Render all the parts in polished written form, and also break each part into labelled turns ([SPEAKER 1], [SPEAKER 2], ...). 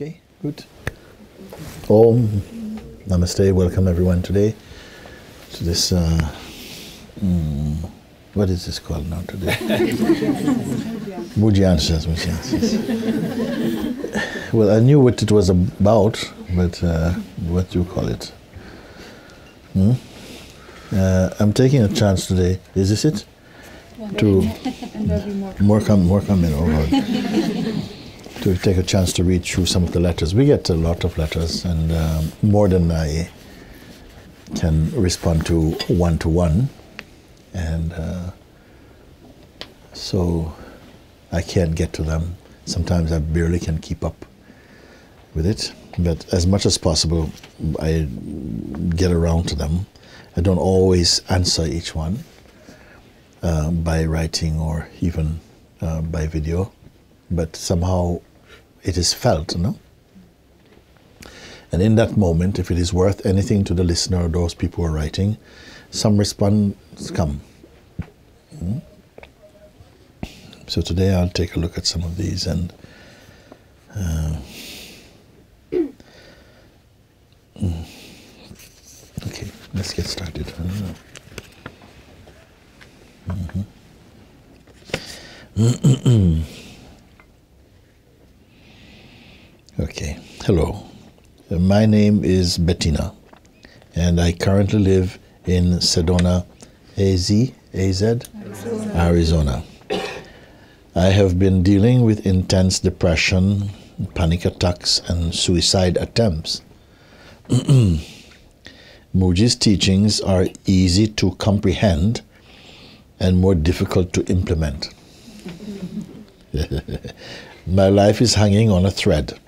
[SPEAKER 1] Okay, good. Om, Namaste, welcome everyone today to this, what is this called now today? Mooji Answers, Mooji Answers. Well, I knew what it was about, but what do you call it? I'm taking a chance today, is this it? To more coming over. To take a chance to read through some of the letters. We get a lot of letters, and more than I can respond to one-to-one, and so I can't get to them. Sometimes I barely can keep up with it, but as much as possible I get around to them. I don't always answer each one by writing or even by video, but somehow it is felt, you know? And in that moment, if it is worth anything to the listener or those people who are writing, some response come. So today I'll take a look at some of these and okay, let's get started. Okay, hello. My name is Bettina, and I currently live in Sedona, AZ, Arizona. I have been dealing with intense depression, panic attacks, and suicide attempts. Mooji's teachings are easy to comprehend and more difficult to implement. My life is hanging on a thread.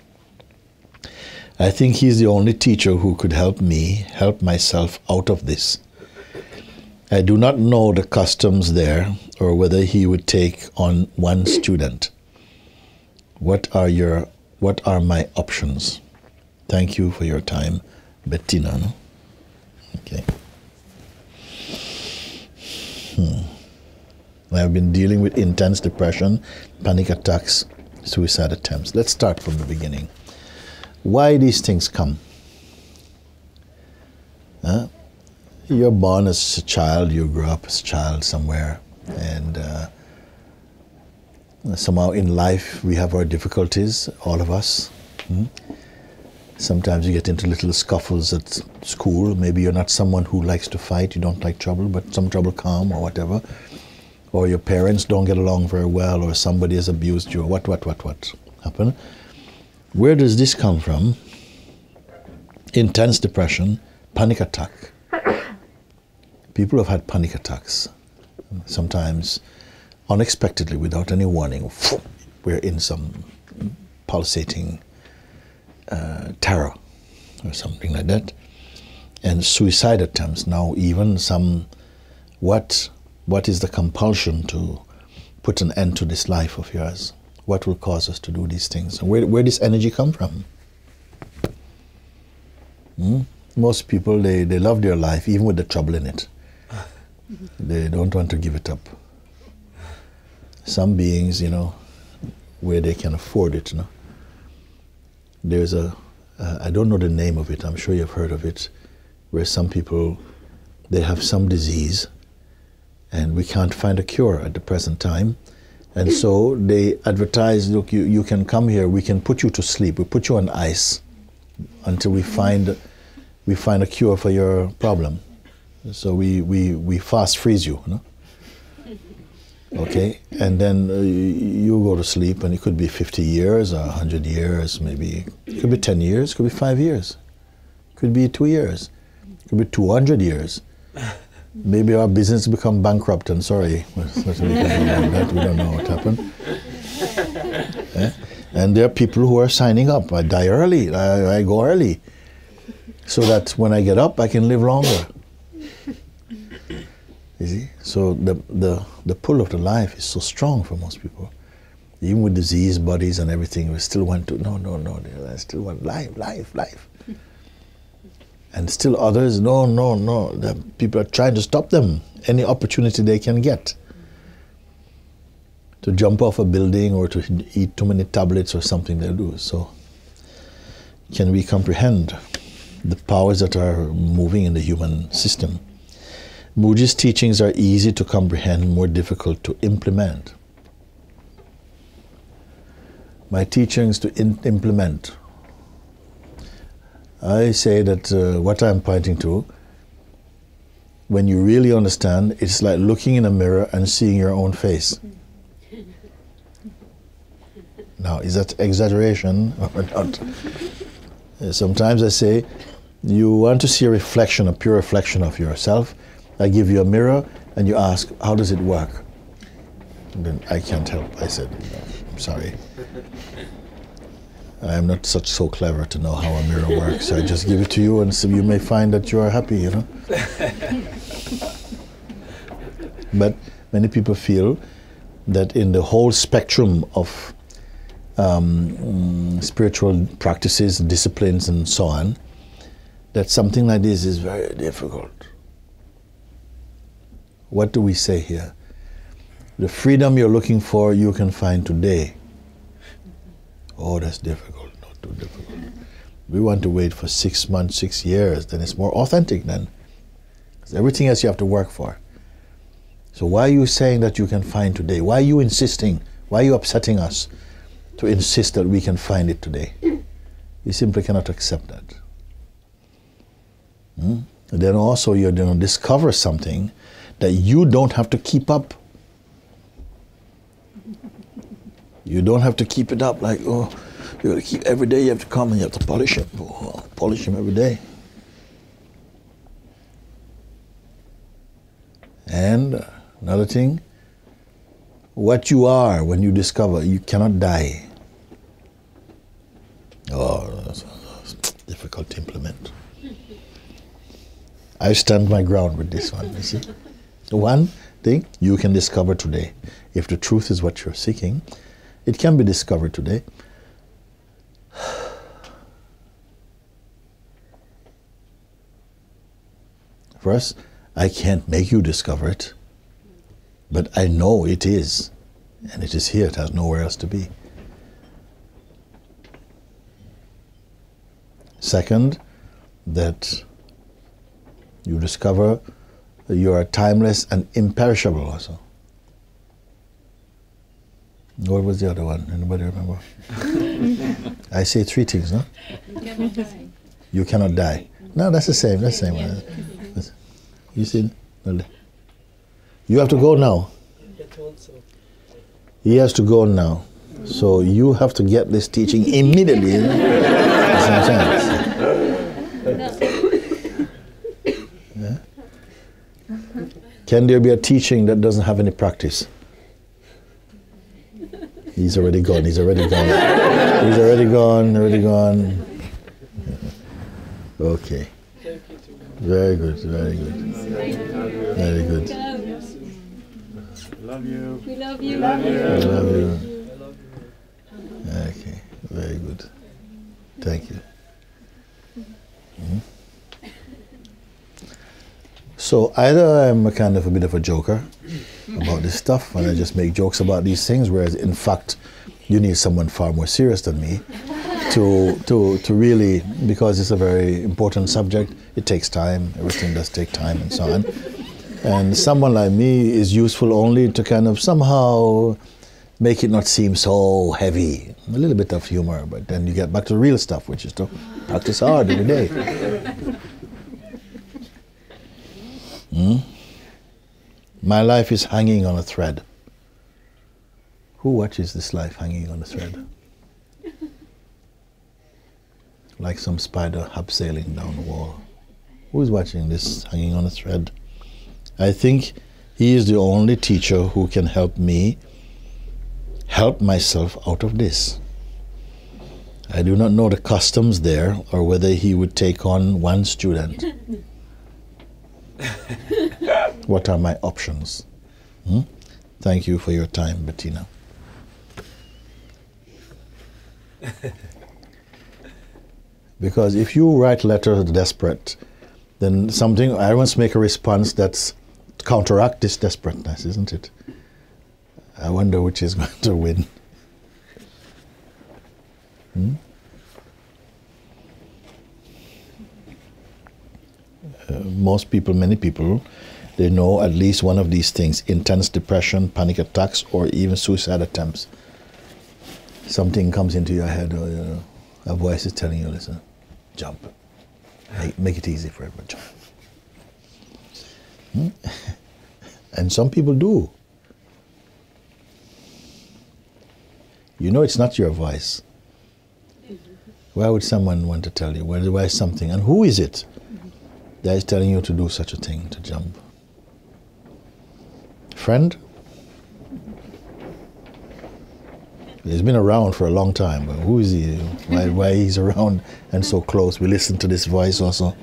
[SPEAKER 1] I think he's the only teacher who could help me help myself out of this. I do not know the customs there or whether he would take on one student. What are my options? Thank you for your time, Bettina. No? Okay. I have been dealing with intense depression, panic attacks, suicide attempts. Let's start from the beginning. Why these things come? You're born as a child, you grew up as a child somewhere, and somehow in life we have our difficulties, all of us. Sometimes you get into little scuffles at school. Maybe you're not someone who likes to fight, you don't like trouble, but some trouble come or whatever. Or your parents don't get along very well, or somebody has abused you, or what happened. Where does this come from? Intense depression, panic attack. People have had panic attacks, sometimes unexpectedly, without any warning. We're in some pulsating terror or something like that. And suicide attempts. Now even some, what is the compulsion to put an end to this life of yours? What will cause us to do these things? And where does energy come from? Most people, they love their life, even with the trouble in it. They don't want to give it up. Some beings, where they can afford it, There's I don't know the name of it, I'm sure you've heard of it, where some people, they have some disease, and we can't find a cure at the present time. And so they advertise, look, you can come here, we can put you to sleep, we put you on ice until we find a cure for your problem. So we fast freeze you, Okay, and then you go to sleep, and it could be 50 years or 100 years, maybe. It could be 10 years, it could be 5 years, it could be 2 years, it could be 200 years. Maybe our business become bankrupt, and sorry, we don't know what happened. And there are people who are signing up. I die early, I go early, so that when I get up, I can live longer. You see? So the pull of the life is so strong for most people. Even with diseased bodies and everything, we still want to, no, I still want life. And still others, no. The people are trying to stop them, any opportunity they can get. To jump off a building or to eat too many tablets or something, they'll do. So can we comprehend the powers that are moving in the human system. Mooji's teachings are easy to comprehend, more difficult to implement. My teachings to implement. I say that what I'm pointing to, when you really understand, it's like looking in a mirror and seeing your own face. Now, is that exaggeration or not? Sometimes I say, you want to see a reflection, a pure reflection of yourself. I give you a mirror and you ask, how does it work? And then I can't help. I said, I'm sorry. I am not so clever to know how a mirror works. I just give it to you and so you may find that you are happy, you know. But many people feel that in the whole spectrum of spiritual practices, disciplines and so on, that something like this is very difficult. What do we say here? The freedom you're looking for, you can find today. Oh, that's difficult, not too difficult. We want to wait for 6 months, 6 years, then it's more authentic then. Because everything else you have to work for. So why are you saying that you can find today? Why are you insisting? Why are you upsetting us to insist that we can find it today? We simply cannot accept that. And then also you're going to discover something that you don't have to keep up. You don't have to keep it up like, oh, you got to keep every day. You have to come and you have to polish it. Oh, polish him every day. And another thing, what you are when you discover, you cannot die. Oh, that's difficult to implement. I stand my ground with this one, you see. One thing you can discover today. If the truth is what you're seeking, it can be discovered today. First, I can't make you discover it, but I know it is, and it is here, it has nowhere else to be. Second, that you discover that you are timeless and imperishable also. What was the other one? Anybody remember? I say 3 things, no?
[SPEAKER 2] You cannot die.
[SPEAKER 1] You cannot die. No, that's the same. That's the same. You see? You have to go now. He has to go now. So you have to get this teaching immediately. Yeah? Can there be a teaching that doesn't have any practice? He's already gone, he's already gone. He's already gone, already gone. Okay. Very good, very good. Very good.
[SPEAKER 3] Love you.
[SPEAKER 2] We love you.
[SPEAKER 3] Love you.
[SPEAKER 1] I love you. Okay, very good. Thank you. So either I'm a kind of a bit of a joker about this stuff and I just make jokes about these things, whereas in fact you need someone far more serious than me to really, because it's a very important subject, it takes time, everything does take time and so on. And someone like me is useful only to kind of somehow make it not seem so heavy. A little bit of humor, but then you get back to the real stuff, which is to practice hard every day. My life is hanging on a thread. Who watches this life hanging on a thread? Like some spider abseiling down the wall. Who is watching this hanging on a thread? I think he is the only teacher who can help me help myself out of this. I do not know the customs there or whether he would take on one student. What are my options? Thank you for your time, Bettina. Because if you write letters desperate, then something, I must make a response that's counteract this desperateness, isn't it? I wonder which is going to win. most people, many people, they know at least one of these things: intense depression, panic attacks, or even suicide attempts. Something comes into your head, or a voice is telling you, listen, jump. Make it easy for everyone, jump. And some people do. You know it's not your voice. Why would someone want to tell you? Why something? And who is it that is telling you to do such a thing, to jump? Friend? He's been around for a long time, but who is he? Why he's around and so close? We listen to this voice also.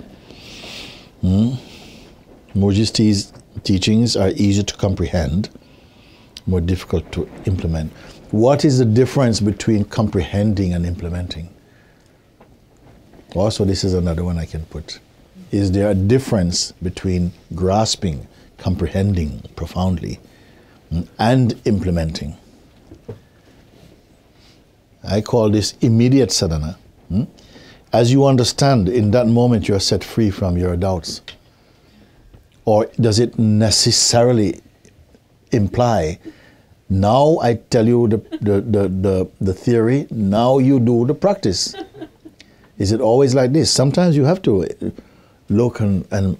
[SPEAKER 1] Mooji's teachings are easy to comprehend, more difficult to implement. What is the difference between comprehending and implementing? Also, this is another one I can put. Is there a difference between grasping, comprehending profoundly, and implementing? I call this immediate sadhana. As you understand, in that moment you are set free from your doubts. Or does it necessarily imply, now I tell you the theory, now you do the practice? Is it always like this? Sometimes you have to look and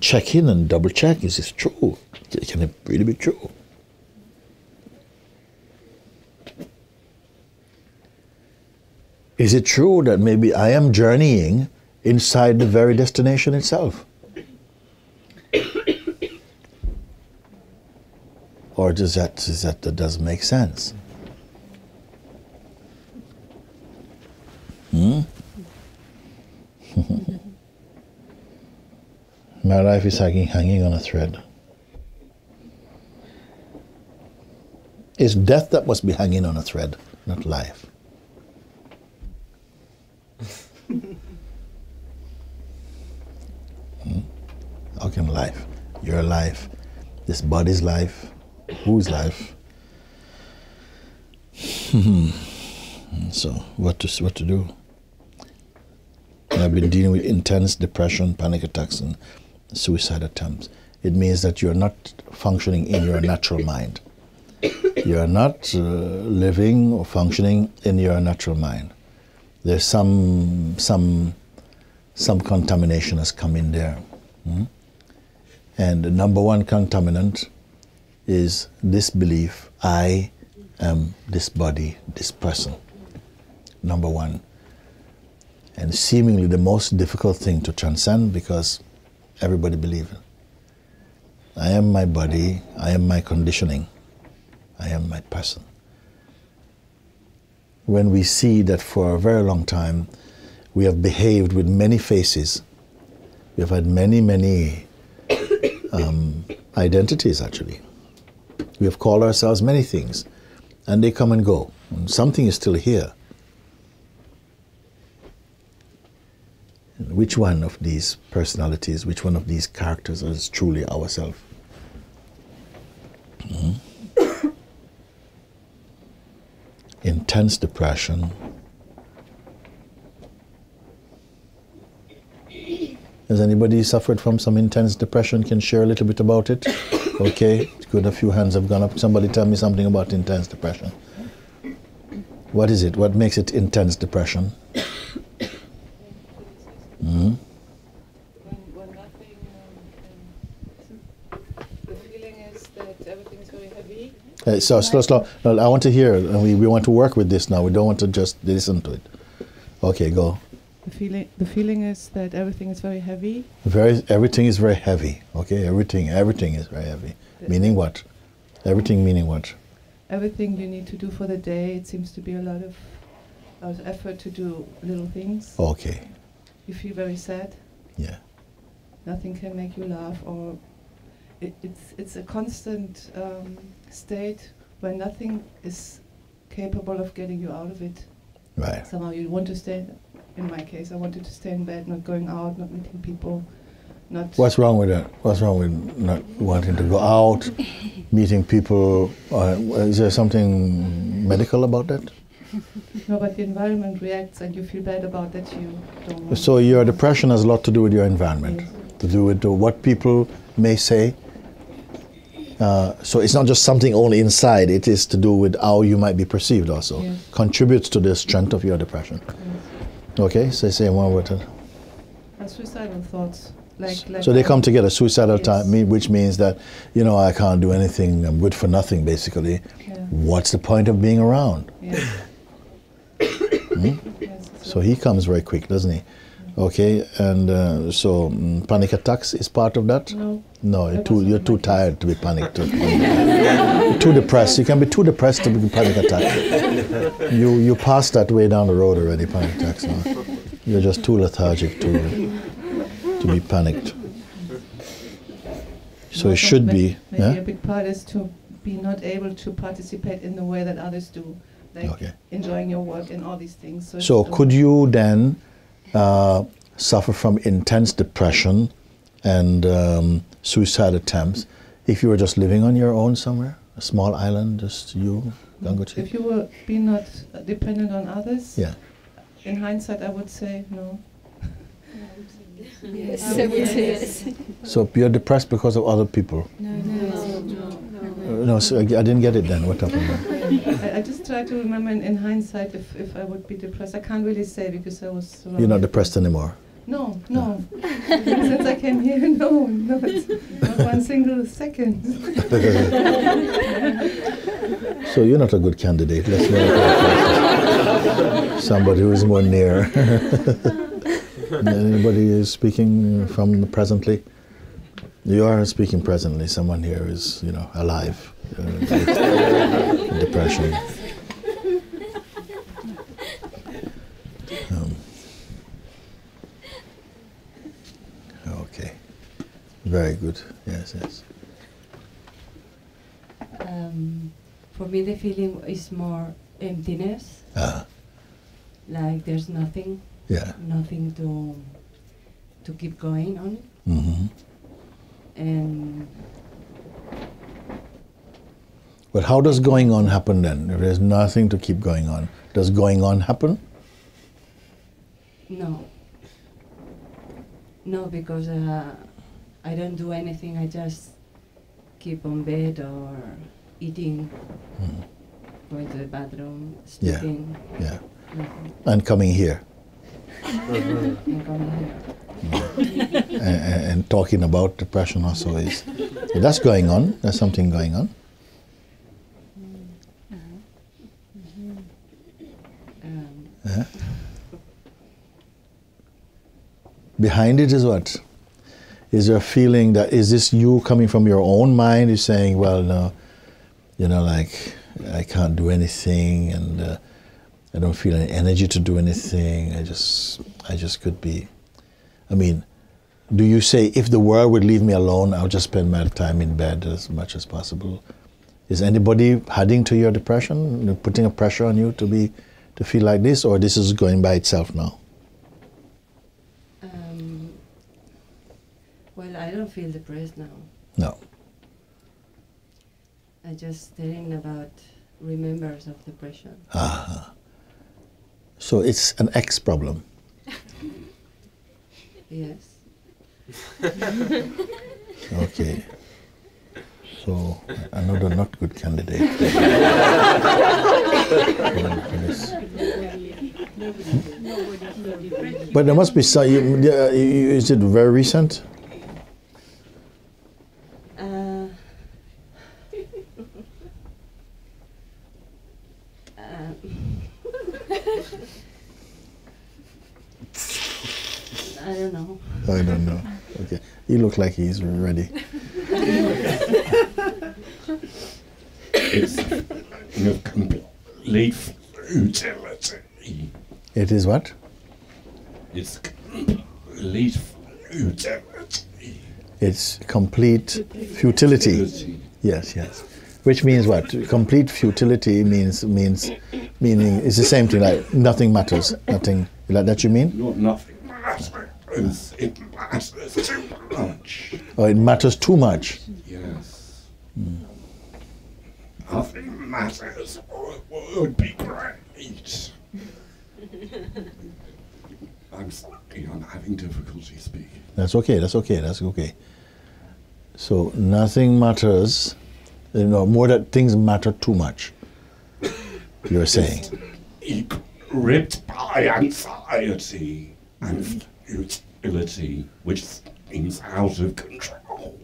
[SPEAKER 1] check in and double check. Is this true? Can it really be true? Is it true that maybe I am journeying inside the very destination itself? Or that doesn't make sense? My life is hanging on a thread. It's death that must be hanging on a thread, not life. How can life, your life, this body's life, whose life? So what to do? I've been dealing with intense depression, panic attacks, and suicide attempts. It means that you're not functioning in your natural mind. You are not living or functioning in your natural mind. There's some contamination has come in there. And the number one contaminant is this belief: I am this body, this person. Number one. And seemingly the most difficult thing to transcend, because everybody believes it. I am my body, I am my conditioning, I am my person. When we see that for a very long time we have behaved with many faces, we have had many identities actually. We have called ourselves many things, and they come and go. And something is still here. And which one of these personalities, which one of these characters is truly ourselves? Intense depression. Has anybody suffered from some intense depression? Can share a little bit about it? Okay, good. A few hands have gone up. Somebody tell me something about intense depression. What is it? What makes it intense depression?
[SPEAKER 2] When nothing, the feeling is that everything is very heavy.
[SPEAKER 1] Slow. No, I want to hear, and we want to work with this now. We don't want to just listen to it. Okay, go.
[SPEAKER 2] The feeling is that everything is very heavy.
[SPEAKER 1] Everything is very heavy. Okay, everything is very heavy. Meaning what? Everything meaning what?
[SPEAKER 2] Everything you need to do for the day. It seems to be a lot of effort to do little things.
[SPEAKER 1] Okay.
[SPEAKER 2] You feel very sad.
[SPEAKER 1] Yeah.
[SPEAKER 2] Nothing can make you laugh, or it's a constant state where nothing is capable of getting you out of it.
[SPEAKER 1] Right.
[SPEAKER 2] Somehow you want to stay. In my case, I wanted to stay in bed, not going out, not meeting people, not...
[SPEAKER 1] What's wrong with that? What's wrong with not wanting to go out, meeting people? Is there something medical about that?
[SPEAKER 2] No, but the environment reacts and you feel bad about that, you don't want
[SPEAKER 1] So your depression has a lot to do with your environment?
[SPEAKER 2] Yes.
[SPEAKER 1] to do with what people may say. So it's not just something only inside, it is to do with how you might be perceived also.
[SPEAKER 2] Yes.
[SPEAKER 1] Contributes to the strength of your depression.
[SPEAKER 2] Yes.
[SPEAKER 1] Okay, so say one word.
[SPEAKER 2] Suicidal thoughts. Like
[SPEAKER 1] So they come together, suicidal
[SPEAKER 2] Yes.
[SPEAKER 1] time, which means that, I can't do anything, I'm good for nothing, basically.
[SPEAKER 2] Yeah.
[SPEAKER 1] What's the point of being around?
[SPEAKER 2] Yes.
[SPEAKER 1] Hmm?
[SPEAKER 2] Yes,
[SPEAKER 1] So he comes very quick, doesn't he? Okay, and so panic attacks is part of that?
[SPEAKER 2] No.
[SPEAKER 1] No,
[SPEAKER 2] That
[SPEAKER 1] you're
[SPEAKER 2] wasn't
[SPEAKER 1] too
[SPEAKER 2] my case.
[SPEAKER 1] tired to be panicked. You're too depressed. You can be too depressed to be panic attack. You passed that way down the road already, panic attacks. No? You're just too lethargic to be panicked. So it should be.
[SPEAKER 2] Maybe
[SPEAKER 1] Yeah?
[SPEAKER 2] a big part is to be not able to participate in the way that others do, like
[SPEAKER 1] Okay.
[SPEAKER 2] enjoying your work and all these things.
[SPEAKER 1] So
[SPEAKER 2] it's
[SPEAKER 1] could you then suffer from intense depression and suicide attempts if you were just living on your own somewhere, a small island, just you, Gangochi?
[SPEAKER 2] if you were be not dependent on others,
[SPEAKER 1] Yeah.
[SPEAKER 2] in hindsight I would say no.
[SPEAKER 3] Yes, I would say yes.
[SPEAKER 1] So you're depressed because of other people? No, so I didn't get it then. What happened then?
[SPEAKER 2] I just try to remember in hindsight if I would be depressed. I can't really say because I was
[SPEAKER 1] You're not depressed anymore?
[SPEAKER 2] No. Since I came here, no, it's not one single second.
[SPEAKER 1] So you're not a good candidate. Let's make somebody who is more near. Anybody is speaking from presently? You are speaking presently. Someone here is, alive. With depression. Okay. Very good. Yes.
[SPEAKER 3] For me, the feeling is more emptiness. Like there's nothing.
[SPEAKER 1] Yeah.
[SPEAKER 3] Nothing to keep going on.
[SPEAKER 1] Mm-hmm.
[SPEAKER 3] And
[SPEAKER 1] But how does going on happen then? If there's nothing to keep going on, does going on happen?
[SPEAKER 3] no, because I don't do anything. I just keep on bed or eating, going to the bathroom, sleeping.
[SPEAKER 1] Yeah.
[SPEAKER 3] Nothing.
[SPEAKER 1] And coming here
[SPEAKER 3] And coming here.
[SPEAKER 1] and talking about depression also is that's going on. There's something going on. Yeah. Behind it is what? Is there a feeling that is this you coming from your own mind? You're saying, well, no, like I can't do anything, and I don't feel any energy to do anything. I just could be. I mean, do you say if the world would leave me alone, I'll just spend my time in bed as much as possible? Is anybody adding to your depression, putting a pressure on you to feel like this, or this is going by itself now?
[SPEAKER 3] Well, I don't feel depressed now.
[SPEAKER 1] No.
[SPEAKER 3] I just thinking about remembers of depression.
[SPEAKER 1] So it's an ex problem.
[SPEAKER 3] Yes.
[SPEAKER 1] Okay. So another not good candidate. But there must be some. Is it very recent?
[SPEAKER 3] I don't know.
[SPEAKER 1] I don't know. Okay. He looks like he's ready.
[SPEAKER 4] It's complete futility.
[SPEAKER 1] It is what?
[SPEAKER 4] It's complete futility.
[SPEAKER 1] It's complete futility. Yes. Which means what? Complete futility meaning it's the same thing, like nothing matters. Nothing like that you mean?
[SPEAKER 4] Not nothing matters. It matters too much.
[SPEAKER 1] Oh, it matters too much.
[SPEAKER 4] Yes. Nothing matters, or it would be great. I'm having difficulty speaking.
[SPEAKER 1] That's okay, that's okay, that's okay. So nothing matters, more that things matter too much, you're saying.
[SPEAKER 4] Gripped by anxiety and futility, which seems out of control.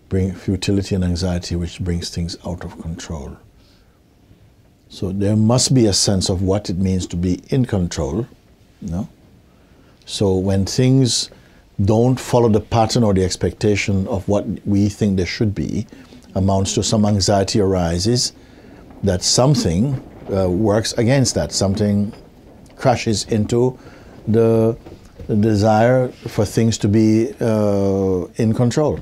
[SPEAKER 1] Bring futility and anxiety, which brings things out of control. So there must be a sense of what it means to be in control, So when things don't follow the pattern or the expectation of what we think they should be, amounts to some anxiety arises, that something works against that, something crashes into the desire for things to be in control.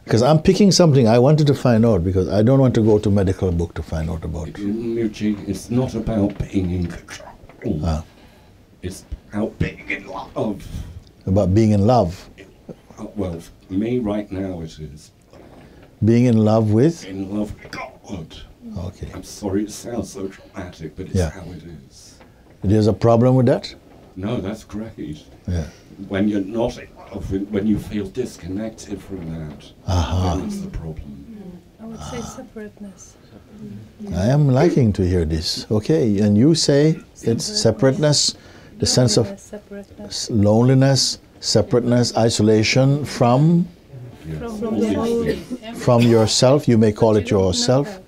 [SPEAKER 1] Because I'm picking something I wanted to find out, because I don't want to go to medical book to find out about.
[SPEAKER 4] Mooji, it's not about being in control. It's about being in love.
[SPEAKER 1] About being in love?
[SPEAKER 4] Well, for me right now it is.
[SPEAKER 1] Being in love with?
[SPEAKER 4] In love with God.
[SPEAKER 1] Okay.
[SPEAKER 4] I'm sorry it sounds so dramatic, but it's how it is.
[SPEAKER 1] There's a problem with that?
[SPEAKER 4] No, that's great.
[SPEAKER 1] Yeah.
[SPEAKER 4] When you're not in love, when you feel disconnected from that, then it's the problem.
[SPEAKER 5] I would say separateness.
[SPEAKER 1] I am liking to hear this. Okay, and you say it's separateness, the sense of loneliness, separateness, isolation from yourself. You may call it yourself.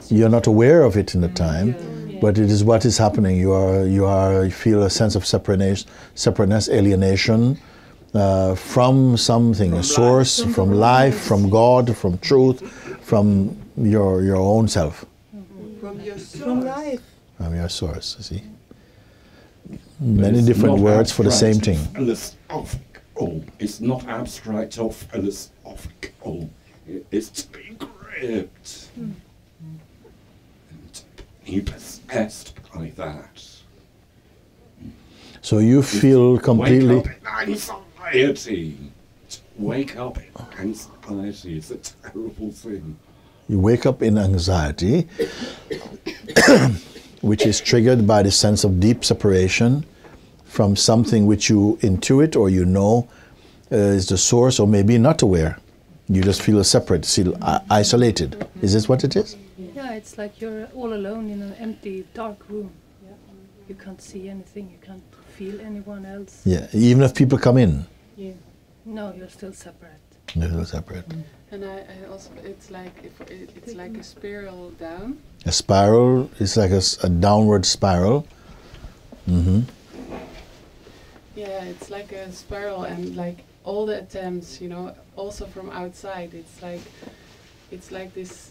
[SPEAKER 1] You're not aware of it in the time, but it is what is happening. You feel a sense of separateness, alienation from something, a source, from life, from God, from truth, from your own self.
[SPEAKER 6] From your source.
[SPEAKER 5] From life.
[SPEAKER 1] From your source, you see. Many different words for the same thing.
[SPEAKER 4] Philosophical. It's not abstract or philosophical. It's to be gripped. And to be possessed by that.
[SPEAKER 1] So you feel completely...
[SPEAKER 4] Wake up in anxiety. Wake up in anxiety. It's a terrible thing.
[SPEAKER 1] You wake up in anxiety, which is triggered by the sense of deep separation from something which you intuit or you know is the source, or maybe not aware. You just feel separate, feel isolated. Is this what it is?
[SPEAKER 5] Yeah, it's like you're all alone in an empty, dark room. You can't see anything, you can't feel anyone else.
[SPEAKER 1] Yeah, even if people come in.
[SPEAKER 5] Yeah. No, you're still separate.
[SPEAKER 1] You're still separate.
[SPEAKER 7] And I also, it's like a spiral down.
[SPEAKER 1] A spiral is like a downward spiral. Mm-hmm.
[SPEAKER 7] Yeah, it's like a spiral, and like all the attempts, also from outside, it's like this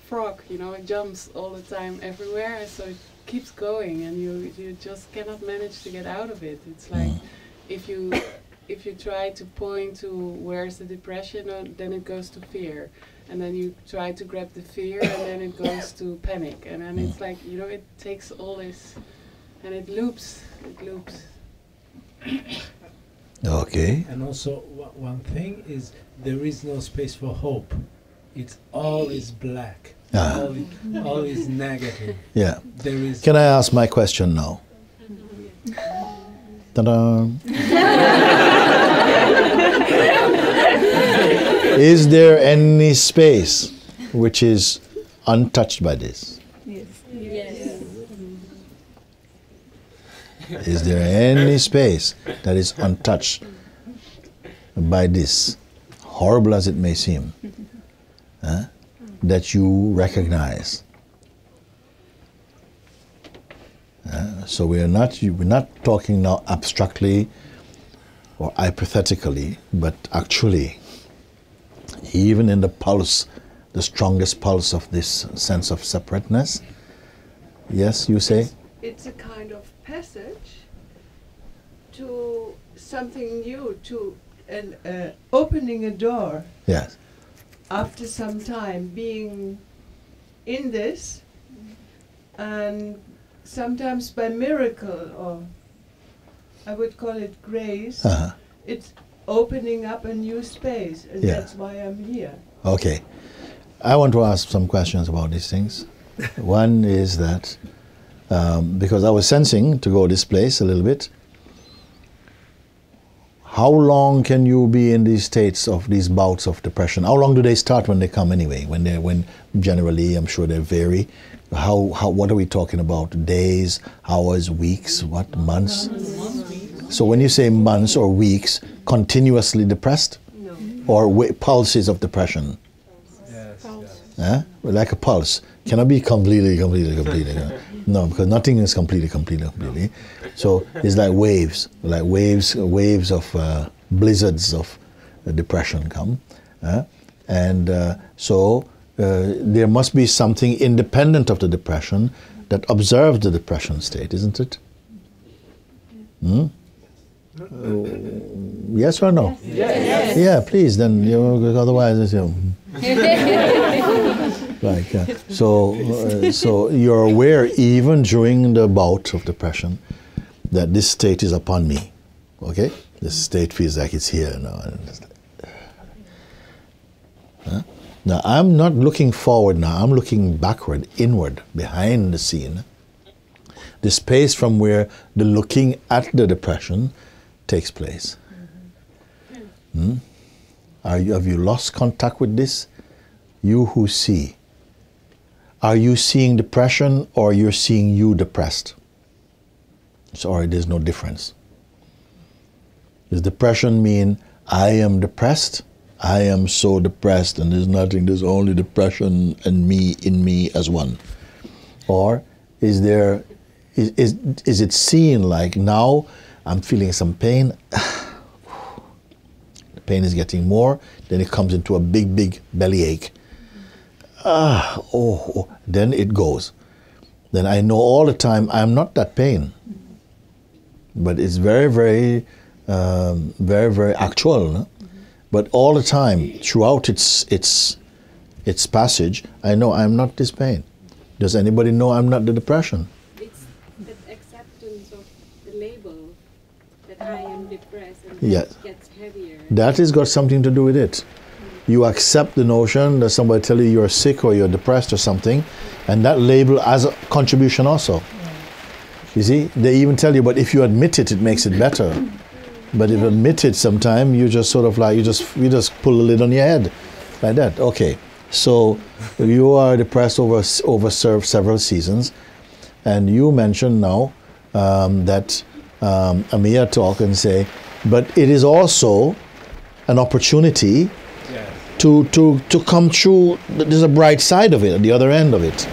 [SPEAKER 7] frog, it jumps all the time everywhere, so it keeps going, and you just cannot manage to get out of it. It's like if you try to point to where's the depression, then it goes to fear, and then you try to grab the fear, and then it goes to panic, and then it's like it takes all this, and it loops.
[SPEAKER 1] Okay.
[SPEAKER 8] And also one thing is there is no space for hope. It's all is black. All is negative.
[SPEAKER 1] Yeah.
[SPEAKER 8] There is.
[SPEAKER 1] Can I ask my question now? Ta-da! Is there any space which is untouched by this?
[SPEAKER 5] Yes.
[SPEAKER 1] Is there any space that is untouched by this, horrible as it may seem, that you recognize? So we're not talking now abstractly or hypothetically, but actually, even in the pulse, the strongest pulse of this sense of separateness. Yes, you say?
[SPEAKER 6] It's a kind of passage to something new, to opening a door.
[SPEAKER 1] Yes.
[SPEAKER 6] After some time being in this, and sometimes by miracle, or I would call it grace, it's opening up a new space, and that's why I'm here.
[SPEAKER 1] Okay. I want to ask some questions about these things. One is that, because I was sensing to go this place a little bit, how long can you be in these states of these bouts of depression? How long do they start when they come anyway? When generally, I'm sure they vary. What are we talking about? Days, hours, weeks, what, months? So when you say months or weeks, continuously depressed?
[SPEAKER 5] No.
[SPEAKER 1] Or pulses of depression?
[SPEAKER 8] Yes.
[SPEAKER 1] Like a pulse. Cannot be completely. No, because nothing is completely. So it's like waves of blizzards of depression come. So there must be something independent of the depression that observes the depression state, isn't it? Yes or no?
[SPEAKER 6] Yes.
[SPEAKER 1] Yeah, please. Then otherwise, it's, so you're aware even during the bout of depression that this state is upon me. Okay, this state feels like it's here now. Now I'm not looking forward now. I'm looking backward, inward, behind the scene. The space from where the looking at the depression takes place. Have you lost contact with this? You who see. Are you seeing depression or you're seeing you depressed? Sorry, there's no difference. Does depression mean I am depressed? I am so depressed and there's nothing, there's only depression and me in me as one? Or is it seen like now I'm feeling some pain, the pain is getting more, then it comes into a big bellyache. Then it goes. Then I know all the time I'm not that pain. But it's very actual. No? But all the time, throughout its passage, I know I'm not this pain. Does anybody know I'm not the depression?
[SPEAKER 9] It's the acceptance of the label that I am depressed and
[SPEAKER 1] Yes.
[SPEAKER 9] it gets heavier.
[SPEAKER 1] That has got something to do with it. You accept the notion that somebody tell you you're sick or you're depressed or something, and that label has a contribution also. You see, they even tell you, but if you admit it, it makes it better. But if you admit it sometime, you just sort of like, you just pull the lid on your head, like that. Okay, so you are depressed over several seasons, and you mentioned now that Amir talk and say, but it is also an opportunity to come through. There's a bright side of it, at the other end of it.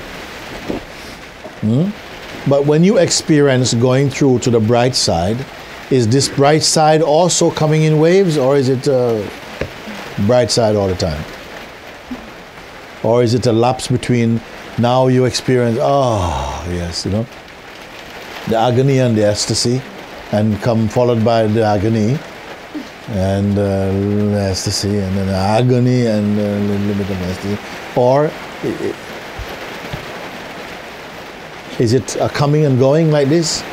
[SPEAKER 1] But when you experience going through to the bright side, is this bright side also coming in waves, or is it bright side all the time? Or is it a lapse between now you experience, the agony and the ecstasy, and come followed by the agony, and ecstasy, and then agony, and a little bit of ecstasy? Or is it a coming and going like this?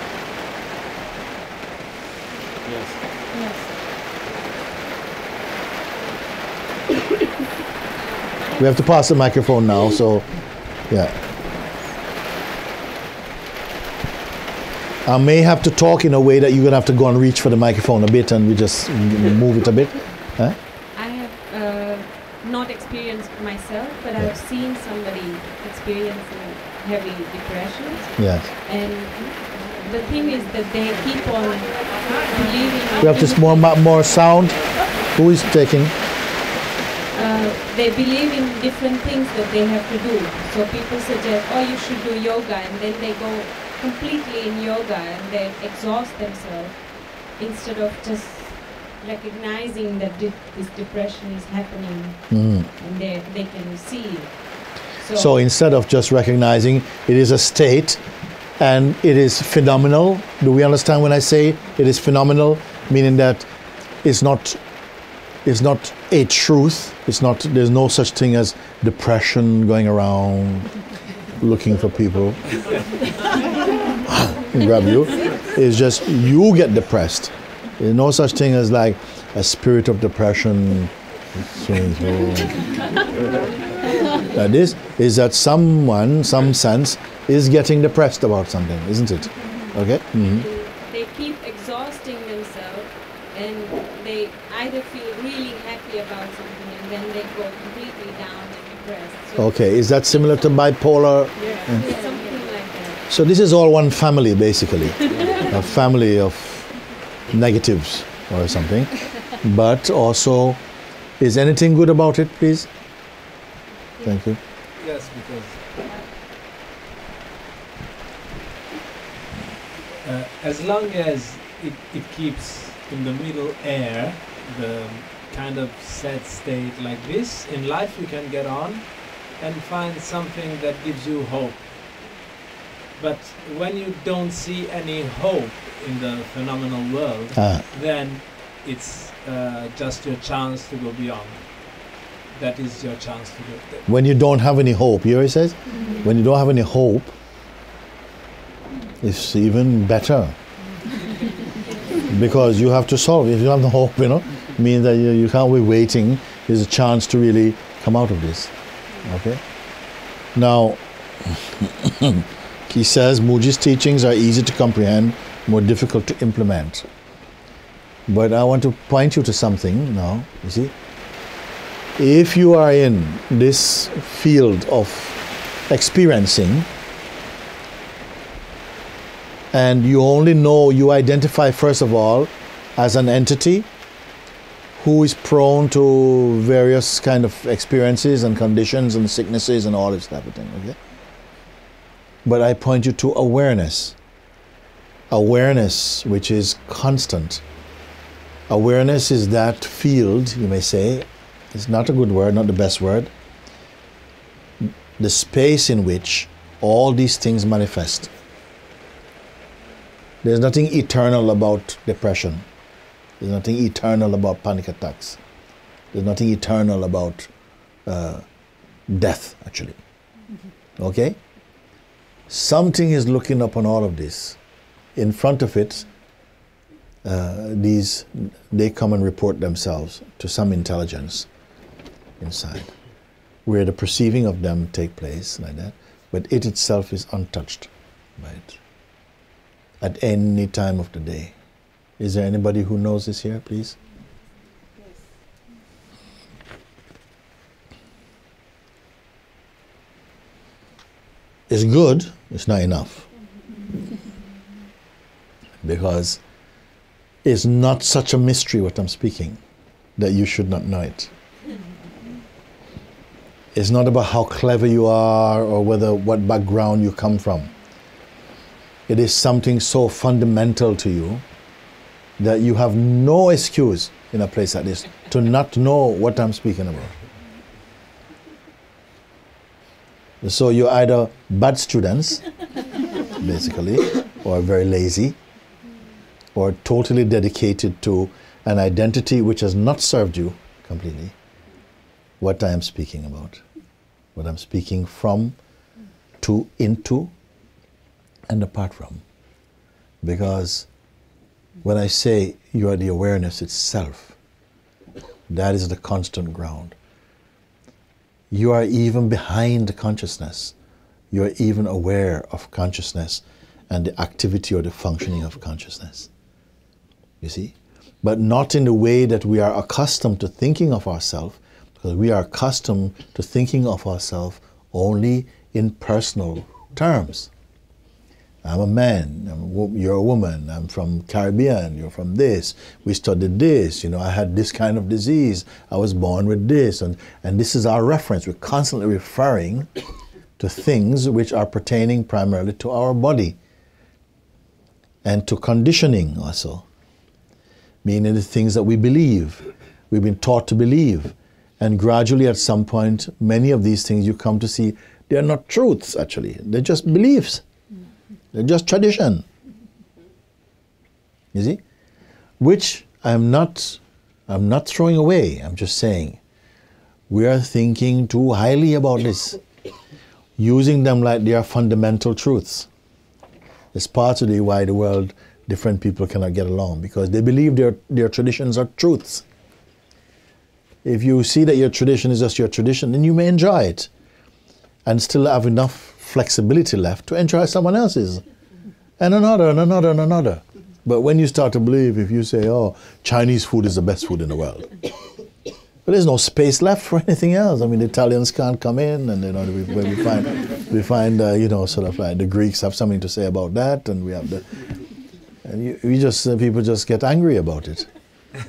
[SPEAKER 1] We have to pass the microphone now, so yeah. I may have to talk in a way that you're going to have to go and reach for the microphone a bit, and we just move it a bit. Huh?
[SPEAKER 9] I have not experienced myself, but I've seen somebody experiencing heavy depression.
[SPEAKER 1] Yes.
[SPEAKER 9] And the thing is that they keep on believing.
[SPEAKER 1] We have just more sound. Who is taking?
[SPEAKER 9] They believe in different things that they have to do. So people suggest, you should do yoga, and then they go completely in yoga and they exhaust themselves instead of just recognizing that this depression is happening and they can see it.
[SPEAKER 1] So instead of just recognizing it is a state and it is phenomenal, do we understand when I say it is phenomenal? Meaning that it's not a truth. There's no such thing as depression going around looking for people. Grab you. It's just you get depressed. There's no such thing as like a spirit of depression. like this, is that someone, some sense, is getting depressed about something, isn't it? Okay? Mm-hmm.
[SPEAKER 9] They keep exhausting themselves, and they either feel really happy about something and then they go completely down and depressed. So
[SPEAKER 1] Okay, is that similar to bipolar?
[SPEAKER 9] yeah, something like that.
[SPEAKER 1] So this is all one family, basically. A family of negatives or something. But also, is anything good about it, please? Thank you.
[SPEAKER 8] Yes, because as long as it keeps in the middle air, the kind of sad state like this, in life you can get on and find something that gives you hope. But when you don't see any hope in the phenomenal world, then it's just your chance to go beyond. That is your chance to go.
[SPEAKER 1] When you don't have any hope, you hear what he says? When you don't have any hope, it's even better. Because you have to solve it. If you have the hope, means that you can't be waiting. There's a chance to really come out of this. Okay? Now, he says Mooji's teachings are easy to comprehend, more difficult to implement. But I want to point you to something now, you see. If you are in this field of experiencing, and you only know, you identify first of all as an entity who is prone to various kind of experiences and conditions and sicknesses and all this type of thing, okay? But I point you to awareness. Awareness which is constant. Awareness is that field, you may say, it's not a good word, not the best word, the space in which all these things manifest. There's nothing eternal about depression. There's nothing eternal about panic attacks. There's nothing eternal about death, actually. Okay? Something is looking upon all of this. In front of it, they come and report themselves to some intelligence inside, where the perceiving of them take place, like that, but it itself is untouched by it. At any time of the day. Is there anybody who knows this here, please?
[SPEAKER 7] Yes.
[SPEAKER 1] It's good, it's not enough. Because it's not such a mystery what I'm speaking, that you should not know it. It's not about how clever you are or what background you come from. It is something so fundamental to you that you have no excuse in a place like this to not know what I'm speaking about. So you're either bad students, basically, or very lazy, or totally dedicated to an identity which has not served you completely. What I am speaking about. What I'm speaking from, to, into, and apart from. Because when I say you are the awareness itself, that is the constant ground. You are even behind the consciousness. You are even aware of consciousness and the activity or the functioning of consciousness. You see? But not in the way that we are accustomed to thinking of ourselves, because we are accustomed to thinking of ourselves only in personal terms. I'm a man, you're a woman, I'm from Caribbean, you're from this, we studied this, I had this kind of disease, I was born with this, and this is our reference. We're constantly referring to things which are pertaining primarily to our body and to conditioning also, meaning the things that we believe, we've been taught to believe, and gradually at some point, many of these things you come to see, they're not truths actually, they're just beliefs. They're just tradition. You see? Which I'm not throwing away. I'm just saying we are thinking too highly about this, using them like they are fundamental truths. It's partly why the world, different people cannot get along, because they believe their traditions are truths. If you see that your tradition is just your tradition, then you may enjoy it. and still have enough flexibility left to enjoy someone else's, and another, and another, and another. But when you start to believe, if you say, oh, Chinese food is the best food in the world, but there's no space left for anything else. I mean, the Italians can't come in, and we find you know, sort of like the Greeks have something to say about that, and we have the, and people just get angry about it,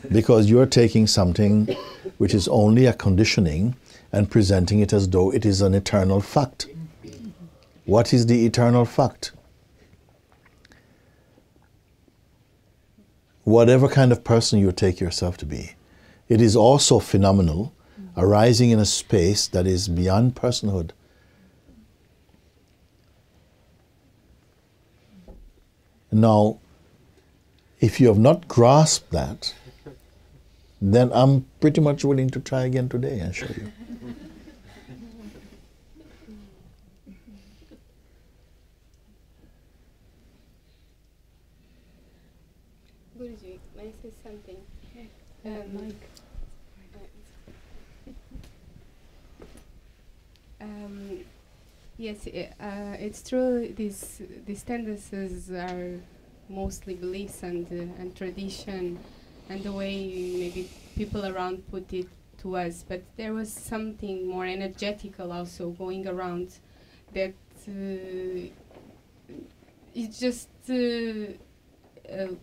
[SPEAKER 1] because you're taking something which is only a conditioning and presenting it as though it is an eternal fact. What is the eternal fact? Whatever kind of person you take yourself to be, it is also phenomenal, arising in a space that is beyond personhood. Now, if you have not grasped that, then I'm pretty much willing to try again today and show you.
[SPEAKER 10] Guruji, may I say something? Yes, it's true. These tendencies are mostly beliefs and tradition, and the way maybe people around put it to us. But there was something more energetical also going around that it just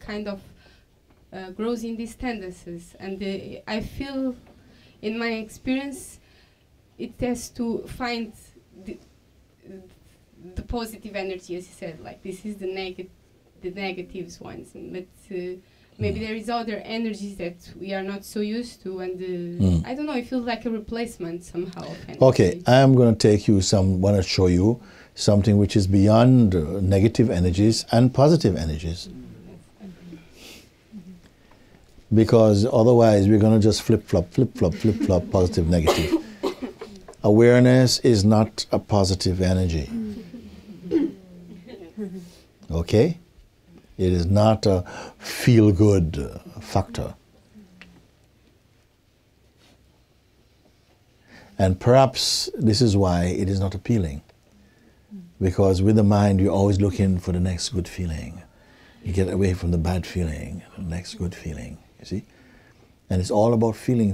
[SPEAKER 10] kind of grows in these tendencies. And I feel, in my experience, it has to find the positive energy, as you said, like this is the negatives ones, but maybe there is other energies that we are not so used to, and I don't know, it feels like a replacement somehow of energy.
[SPEAKER 1] Okay, I am going to take you want to show you something which is beyond negative energies and positive energies. Because otherwise we're going to just flip-flop, positive, negative. Awareness is not a positive energy. Okay? It is not a feel-good factor. And perhaps this is why it is not appealing. Because with the mind, you're always looking for the next good feeling. You get away from the bad feeling, the next good feeling, you see? And it's all about feeling.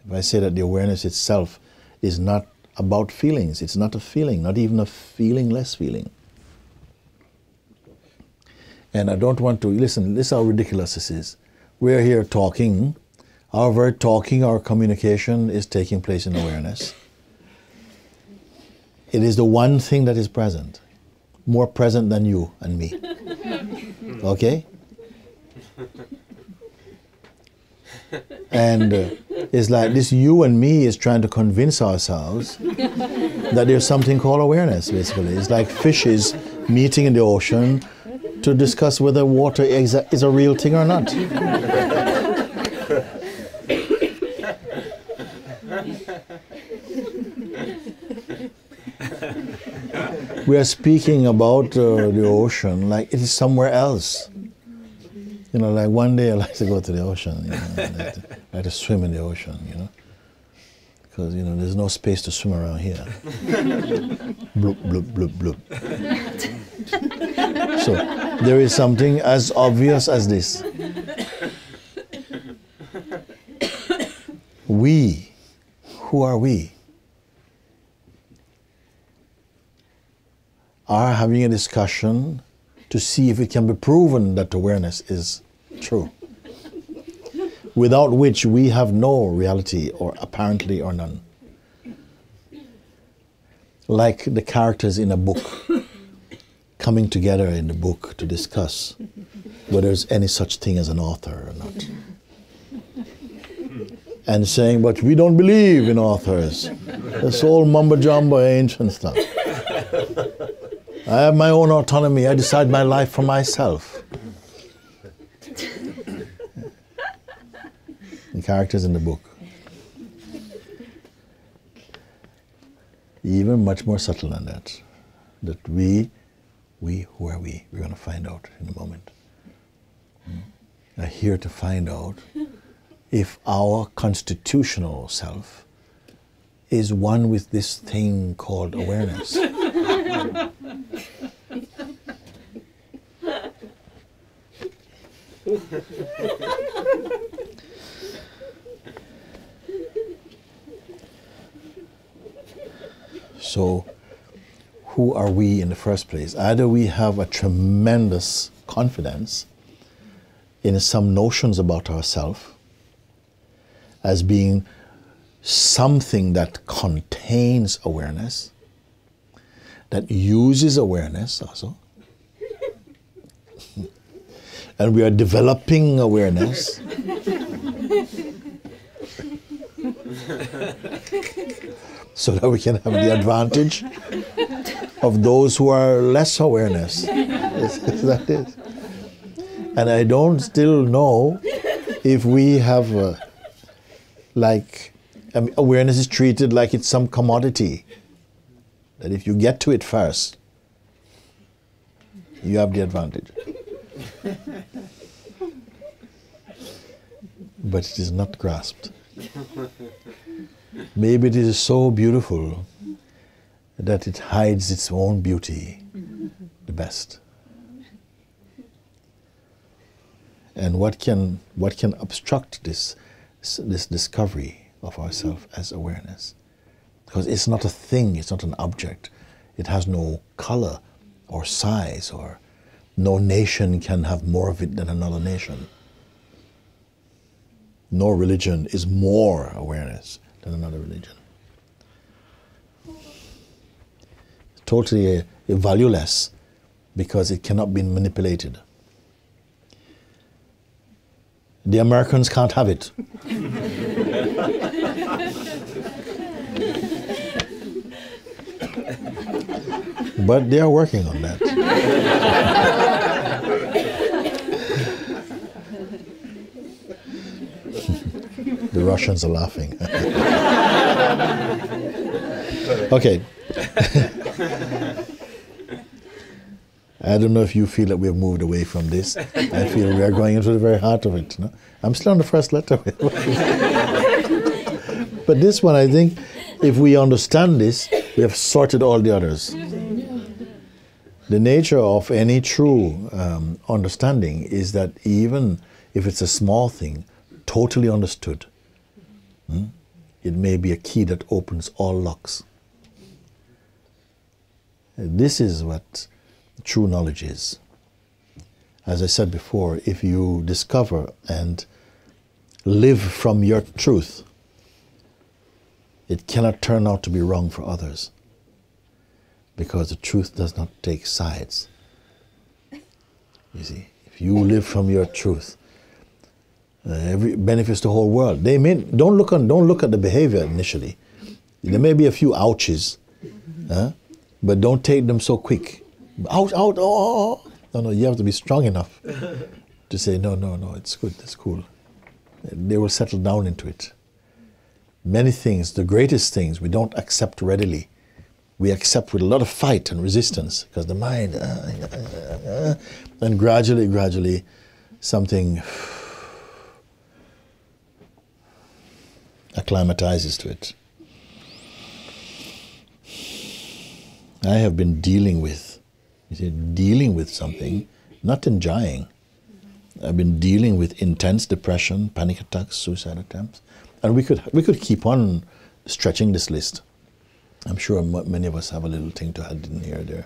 [SPEAKER 1] If I say that the awareness itself is not about feelings, it's not a feeling, not even a feelingless feeling. And I don't want to, listen, this is how ridiculous this is. We're here talking, our very talking, our communication is taking place in awareness. It is the one thing that is present, more present than you and me. Okay? And it's like this you and me is trying to convince ourselves that there's something called awareness, basically. It's like fishes meeting in the ocean to discuss whether water is a real thing or not. We are speaking about the ocean like it is somewhere else. You know, like one day I like to go to the ocean, you know, I like to swim in the ocean, you know, because, you know, there's no space to swim around here. Bloop, bloop, bloop, bloop. So there is something as obvious as this. We, who are we? Are having a discussion to see if it can be proven that awareness is true, without which we have no reality, or apparently or none. Like the characters in a book coming together in the book to discuss whether there's any such thing as an author or not. And saying, but we don't believe in authors. It's all mumbo-jumbo, ancient stuff. I have my own autonomy. I decide my life for myself. The characters in the book. Even much more subtle than that. That we, who are we? We're going to find out in a moment. Are here to find out if our constitutional self is one with this thing called awareness. So, who are we in the first place? Either we have a tremendous confidence in some notions about ourselves as being something that contains awareness, that uses awareness also, and we are developing awareness. So that we can have the advantage of those who are less awareness. Is that it? And I don't still know if we have, awareness is treated like it's some commodity. That if you get to it first, you have the advantage. But it is not grasped. Maybe it is so beautiful that it hides its own beauty the best. And what can obstruct this discovery of ourselves as awareness? Because it's not a thing, it's not an object. It has no color or size, or no nation can have more of it than another nation. No religion is more awareness than another religion. Totally valueless because it cannot be manipulated. The Americans can't have it. But they are working on that. The Russians are laughing. Okay. I don't know if you feel that we have moved away from this. I feel we are going into the very heart of it. No? I'm still on the first letter. But this one, I think, if we understand this, we have sorted all the others. The nature of any true understanding is that even if it's a small thing, totally understood, it may be a key that opens all locks. This is what true knowledge is. As I said before, if you discover and live from your truth, it cannot turn out to be wrong for others, because the truth does not take sides. You see, if you live from your truth, every benefits the whole world. They may don't look at the behavior initially. There may be a few ouches, but don't take them so quick. Ouch, ouch, oh. No, you have to be strong enough to say, no, it's good, it's cool. They will settle down into it. Many things, the greatest things, we don't accept readily. We accept with a lot of fight and resistance, because the mind, and gradually, something acclimatizes to it. I have been dealing with something, not enjoying. I've been dealing with intense depression, panic attacks, suicide attempts, and we could keep on stretching this list. I'm sure many of us have a little thing to add in here, there,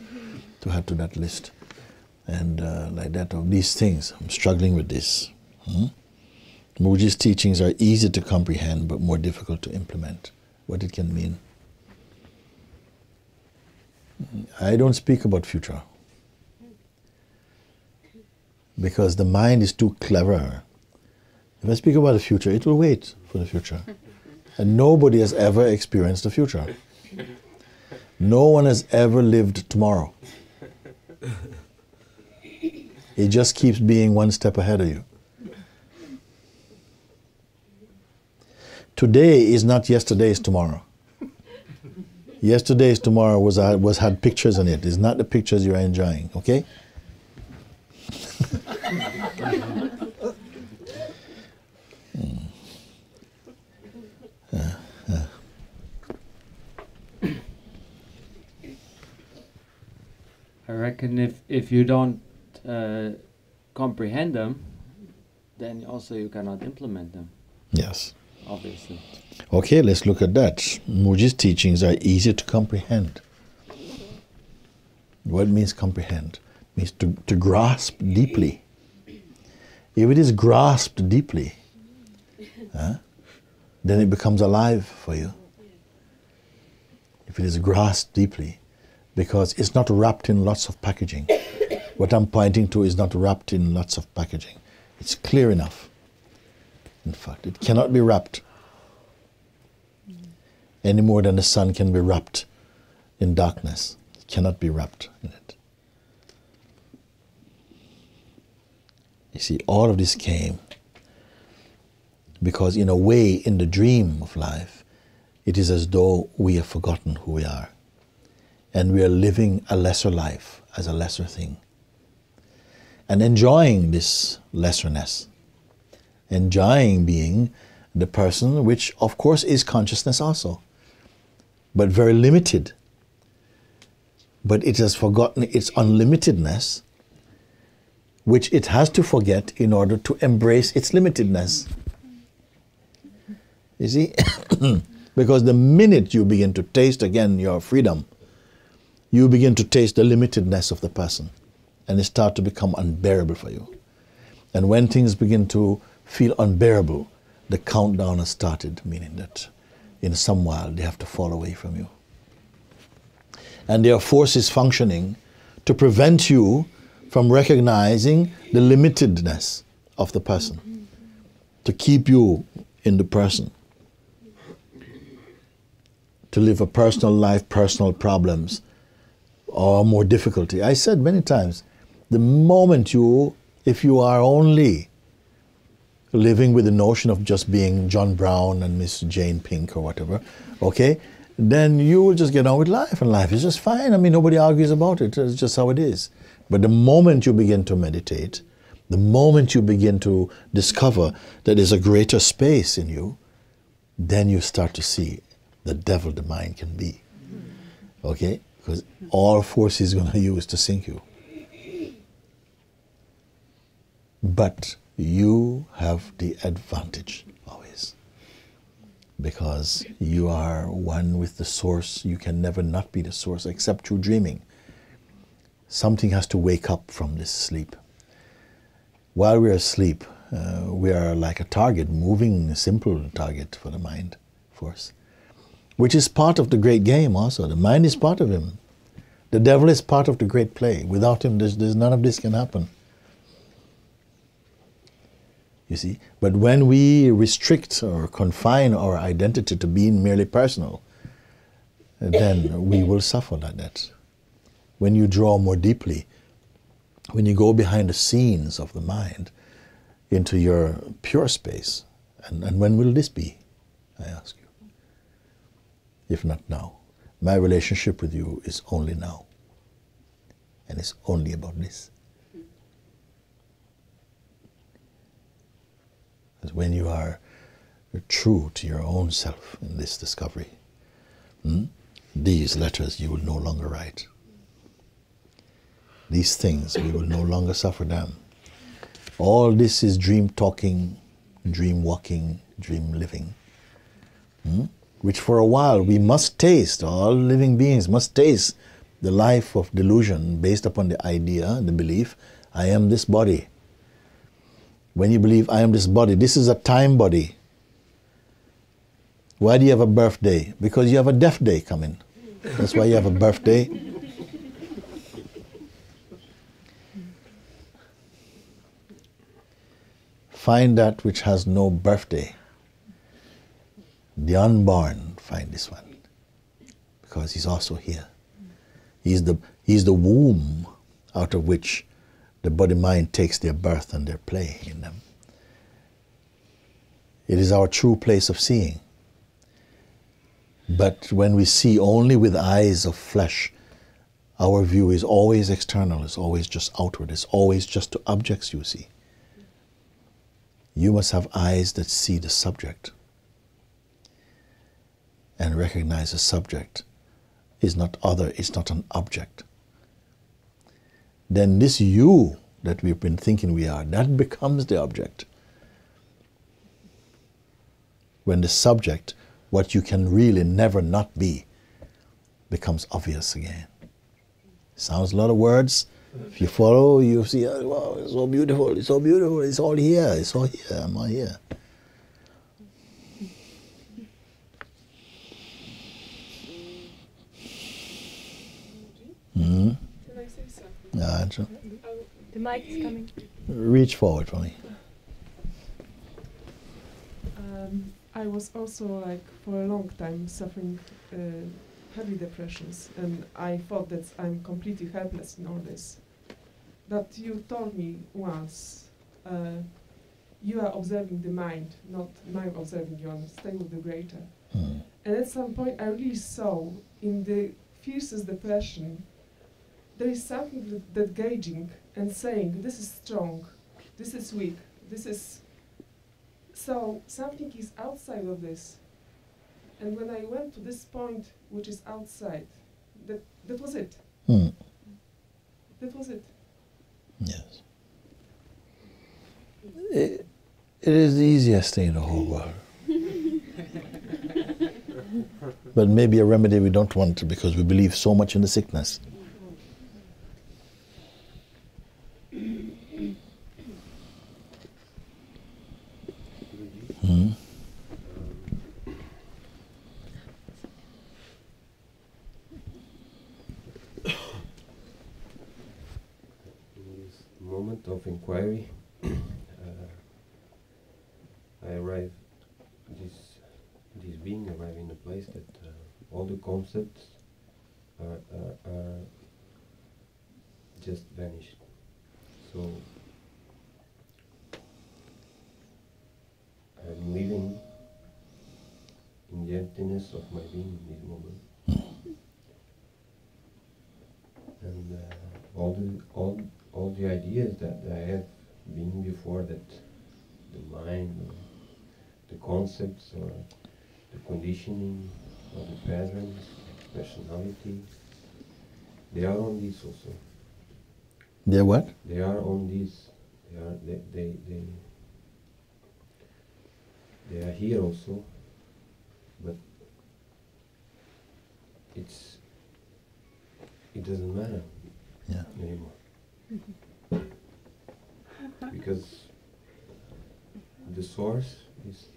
[SPEAKER 1] to add to that list, and like that of these things. I'm struggling with this. Mooji's teachings are easy to comprehend, but more difficult to implement. What it can mean. I don't speak about future, because the mind is too clever. If I speak about the future, it will wait for the future. And nobody has ever experienced the future. No one has ever lived tomorrow. It just keeps being one step ahead of you. Today is not yesterday's tomorrow. Yesterday's tomorrow had pictures in it. It's not the pictures you are enjoying, okay?
[SPEAKER 11] I reckon if you don't comprehend them, then also you cannot implement them.
[SPEAKER 1] Yes.
[SPEAKER 11] Obviously.
[SPEAKER 1] Okay, let's look at that. Mooji's teachings are easy to comprehend. What means comprehend? It means to grasp deeply. If it is grasped deeply, then it becomes alive for you. If it is grasped deeply, because it's not wrapped in lots of packaging. What I'm pointing to is not wrapped in lots of packaging. It's clear enough. In fact, it cannot be wrapped any more than the sun can be wrapped in darkness. It cannot be wrapped in it. You see, all of this came because in a way, in the dream of life, it is as though we have forgotten who we are. And we are living a lesser life as a lesser thing. And enjoying this lesserness. Enjoying being the person, which of course is consciousness also, but very limited. But it has forgotten its unlimitedness, which it has to forget in order to embrace its limitedness. You see? Because the minute you begin to taste again your freedom, you begin to taste the limitedness of the person, and it starts to become unbearable for you. And when things begin to feel unbearable, the countdown has started, meaning that in some while they have to fall away from you. And there are forces functioning to prevent you from recognizing the limitedness of the person, to keep you in the person, to live a personal life, personal problems, or more difficulty. I said many times, the moment if you are only living with the notion of just being John Brown and Miss Jane Pink or whatever, okay, then you will just get on with life, and life is just fine. I mean, nobody argues about it. It's just how it is. But the moment you begin to meditate, the moment you begin to discover that there's a greater space in you, then you start to see the devil the mind can be. Okay? Because all force is going to use to sink you. But you have the advantage always. Because you are one with the source. You can never not be the source except through dreaming. Something has to wake up from this sleep. While we're asleep, we are like a target, moving simple target for the mind force, which is part of the great game also. The mind is part of him. The devil is part of the great play. Without him, there's none of this can happen. You see? But when we restrict or confine our identity to being merely personal, then we will suffer like that. When you draw more deeply, when you go behind the scenes of the mind into your pure space, and when will this be, I ask you? If not now. My relationship with you is only now. And it's only about this. Because when you are true to your own self in this discovery, these letters you will no longer write. These things, we will no longer suffer them. All this is dream talking, dream walking, dream living. Which for a while we must taste, all living beings must taste the life of delusion based upon the idea, the belief, I am this body. When you believe I am this body, this is a time body. Why do you have a birthday? Because you have a death day coming. That's why you have a birthday. Find that which has no birthday. The unborn find this one, because he's also here. He's the womb out of which the body-mind takes their birth and their play in them. It is our true place of seeing. But when we see only with eyes of flesh, our view is always external, it's always just outward, it's always just to objects you see. You must have eyes that see the subject and recognize the subject is not other, it's not an object. then this you that we've been thinking we are, that becomes the object. When the subject, what you can really never not be, becomes obvious again. Sounds a lot of words. If you follow, you see, oh, wow, it's so beautiful, it's so beautiful, it's all here, I'm all here. Mm-hmm.
[SPEAKER 7] Can I say something?
[SPEAKER 1] Yeah, sure.
[SPEAKER 5] The mic is coming.
[SPEAKER 1] Reach forward for me.
[SPEAKER 12] I was also like for a long time suffering heavy depressions, and I thought that I'm completely helpless in all this. But you told me once, you are observing the mind, not mind observing you, and stay with the greater.
[SPEAKER 1] Mm.
[SPEAKER 12] And at some point I really saw in the fiercest depression, there is something that gauging and saying, this is strong, this is weak, this is... So something is outside of this. And when I went to this point, which is outside, that was it.
[SPEAKER 1] Mm.
[SPEAKER 12] That was it.
[SPEAKER 1] Yes. It is the easiest thing in the whole world. But maybe a remedy we don't want to, because we believe so much in the sickness. Hmm?
[SPEAKER 4] Moment of inquiry, I arrive, this being arrive in a place that all the concepts are just vanished. So I'm living in the emptiness of my being in this moment, and all the ideas that I have been before, that the mind, or the concepts, or the conditioning, or the patterns, personality, they are on this also.
[SPEAKER 1] They're what?
[SPEAKER 4] They are on this. They are here also, but it doesn't matter anymore. Because the source is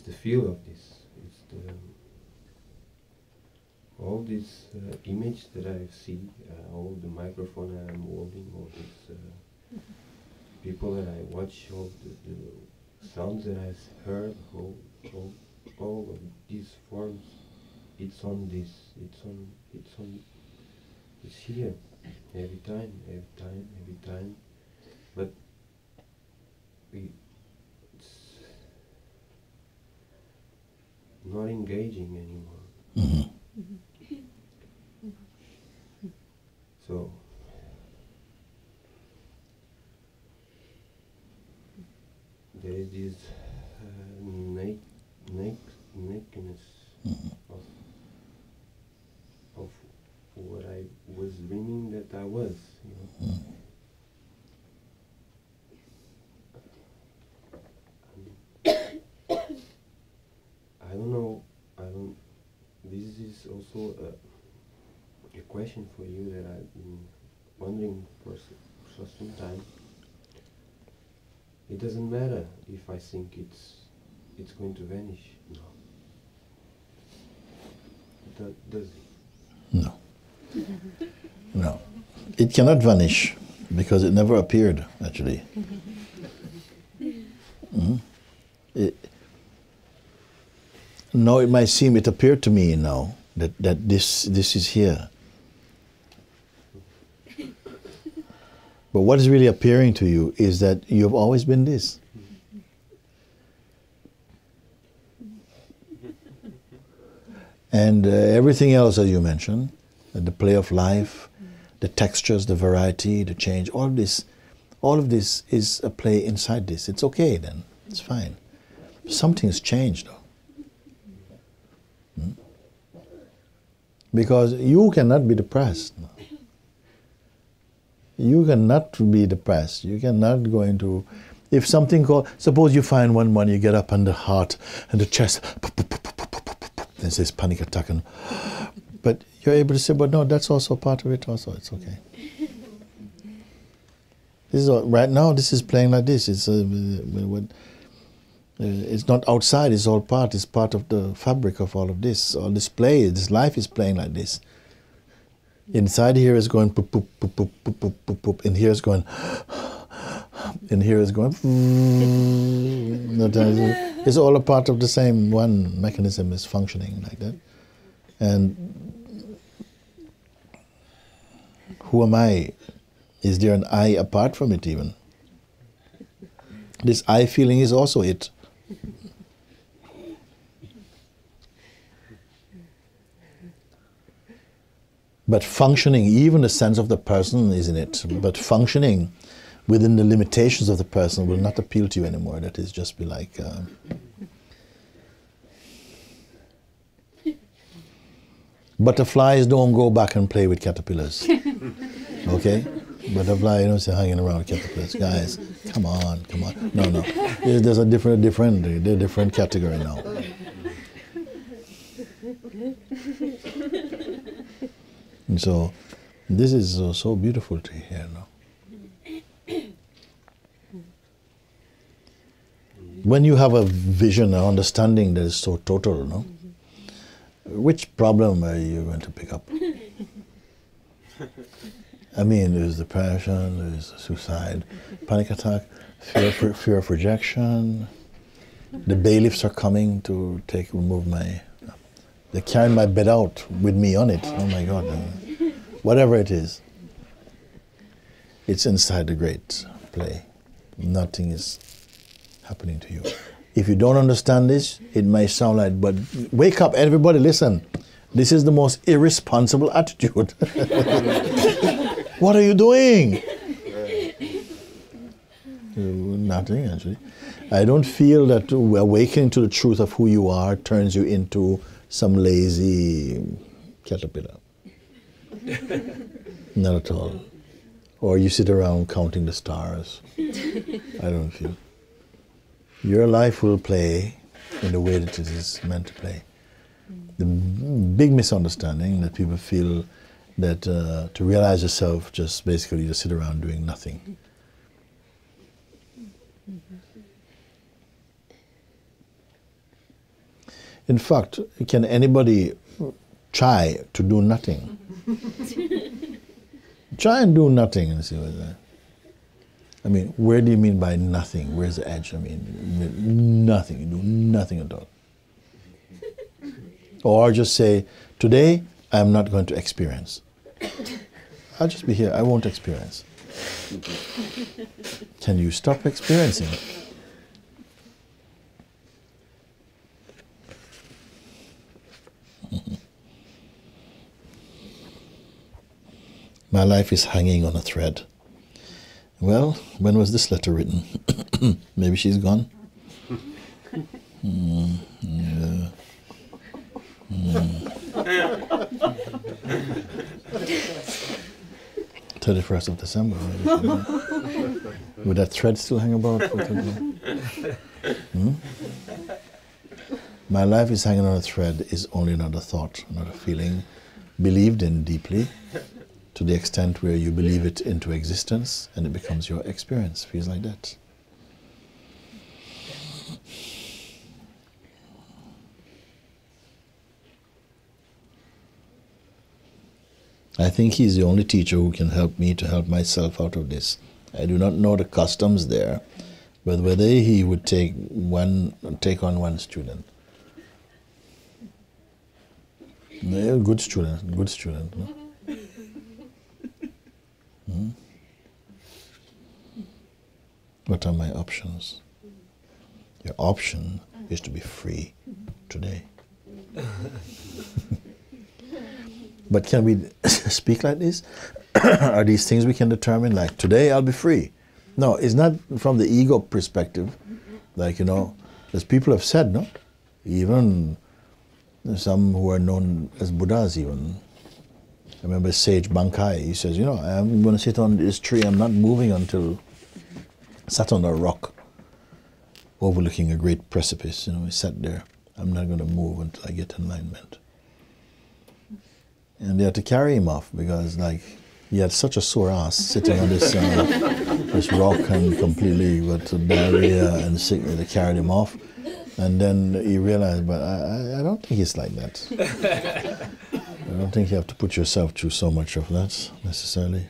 [SPEAKER 4] the feel of this. It's the all this image that I see, all the microphone I'm holding, all these people that I watch, all the sounds that I've heard, all of these forms. It's on this. It's here. Every time. But it's not engaging anymore.
[SPEAKER 1] Mm-hmm.
[SPEAKER 4] So there is this nakedness of what I was dreaming that I was, you know. I don't know. This is also a question for you that I've been wondering for some time. It doesn't matter if I think it's going to vanish. No. Does it?
[SPEAKER 1] No. No. It cannot vanish because it never appeared, actually. Mm-hmm. Now it might seem, it appeared to me now that this is here. But what is really appearing to you is that you've always been this. And everything else, as you mentioned, the play of life, the textures, the variety, the change, all of this is a play inside this. It's okay then, it's fine. Something's changed though. Because you cannot be depressed. You cannot be depressed. You cannot go into... If something called... Suppose you find one morning, you get up and the heart and the chest... Then says panic attack. But you're able to say, but no, that's also part of it also. It's okay. This is right now, this is playing like this. It's not outside, it's all part. It's part of the fabric of all of this. All this play, this life is playing like this. Inside here is going poop, poop, poop, poop, poop, poop, poop, poop. And here is going... And here is going... It's all a part of the same one mechanism is functioning like that. And who am I? Is there an I apart from it even? This I feeling is also it. But functioning, even the sense of the person is in it, but functioning within the limitations of the person will not appeal to you anymore. That is just be like... Butterflies don't go back and play with caterpillars. Okay? Butterfly, you don't say hanging around with caterpillars. Guys, come on, come on. No, no. There's a different category now. And so, this is so beautiful to hear now. When you have a vision, an understanding that is so total, no? Which problem are you going to pick up? I mean, there's depression, there's suicide, panic attack, fear of rejection. The bailiffs are coming to remove my... They're carrying my bed out with me on it. Oh my God. Whatever it is. It's inside the great play. Nothing is happening to you. If you don't understand this, it may sound like, but wake up, everybody, listen. This is the most irresponsible attitude. What are you doing? Nothing, actually. I don't feel that awakening to the truth of who you are turns you into some lazy caterpillar. Not at all. Or you sit around counting the stars. I don't feel. Your life will play in the way that it is meant to play. The big misunderstanding that people feel that to realize yourself, just basically just sit around doing nothing. In fact, can anybody try to do nothing? Try and do nothing and see what's that. I mean, where do you mean by nothing? Where's the edge? I mean, nothing. You do nothing at all. Or just say, today I'm not going to experience. I'll just be here. I won't experience. Can you stop experiencing? My life is hanging on a thread. Well, when was this letter written? Maybe she's gone? Yeah. 31st of December. Would that thread still hang about? My life is hanging on a thread is only another thought, another feeling, believed in deeply, to the extent where you believe it into existence and it becomes your experience. Feels like that. I think he's the only teacher who can help me to help myself out of this. I do not know the customs there, but whether he would take on one student. No, good student, good student. No? What are my options? Your option is to be free today. But can we speak like this? Are these things we can determine, like, today I'll be free? No, it's not from the ego perspective. Like, you know, as people have said, no? Even some who are known as Buddhas even, remember Sage Bankai, he says, you know, I'm going to sit on this tree, I'm not moving until, sat on a rock overlooking a great precipice, you know, he sat there, I'm not going to move until I get enlightenment. And they had to carry him off because, like, he had such a sore ass sitting on this this rock and completely with diarrhea and sickness. They carried him off, and then he realized, but I don't think it's like that. I don't think you have to put yourself through so much of that necessarily.